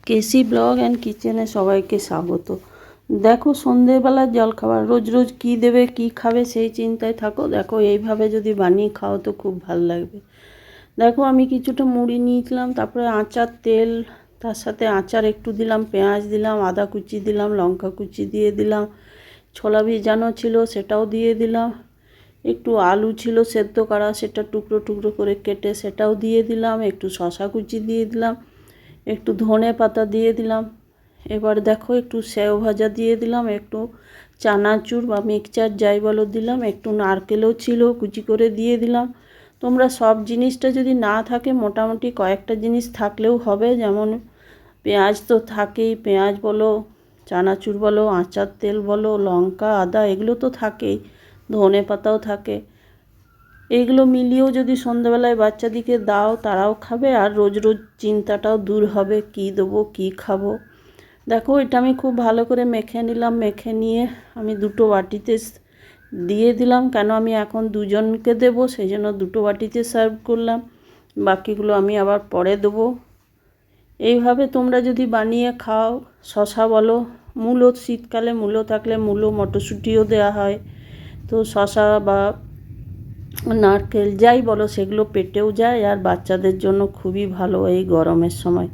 KC blog and কিচেনে সবাইকে স্বাগত। দেখো সন্ধেবেলার জলখাবার, রোজ রোজ কী দেবে কী খাবে সেই চিন্তায় থাকো। দেখো এইভাবে যদি বানিয়ে খাও তো খুব ভালো লাগবে। দেখো আমি কিছুটা মুড়ি নিয়েছিলাম, তারপরে আচার তেল, তার সাথে আচার একটু দিলাম, পেঁয়াজ দিলাম, আদা কুচি দিলাম, লঙ্কা কুচি দিয়ে দিলাম, ছোলা ভিজানো ছিল সেটাও দিয়ে দিলাম, একটু আলু ছিল সেদ্ধ করা সেটা টুকরো টুকরো করে কেটে সেটাও দিয়ে দিলাম, একটু শসা কুচি দিয়ে দিলাম, একটু ধনে পাতা দিয়ে দিলাম। এবার দেখো একটু সেও ভাজা দিয়ে দিলাম, একটু চানাচুর বা মিক্সচার যাই বলো দিলাম, একটু নারকেলও ছিল কুচি করে দিয়ে দিলাম। তোমরা সব জিনিসটা যদি না থাকে মোটামুটি কয়েকটা জিনিস থাকলেও হবে, যেমন পেঁয়াজ তো থাকেই, পেঁয়াজ বলো, চানাচুর বলো, আচার তেল বলো, লঙ্কা আদা এগুলো তো থাকেই, ধনে পাতাও থাকে। এইগুলো মিলিয়েও যদি সন্ধ্যাবেলায় বাচ্চাদিকে দাও তারাও খাবে, আর রোজ রোজ চিন্তাটাও দূর হবে কী দেবো কী খাবো। দেখো এটা আমি খুব ভালো করে মেখে নিলাম, মেখে নিয়ে আমি দুটো বাটিতে দিয়ে দিলাম, কেন আমি এখন দুজনকে দেবো সেই জন্য দুটো বাটিতে সার্ভ করলাম, বাকিগুলো আমি আবার পরে দেবো। এইভাবে তোমরা যদি বানিয়ে খাও, শশা বলো, মূলো শীতকালে মূলো থাকলে মূলো মটরশুঁটিও দেওয়া হয়, তো শশা বা নারকেল যাই বলো সেগুলো পেটেও যায় আর বাচ্চাদের জন্য খুবই ভালো এই গরমের সময়।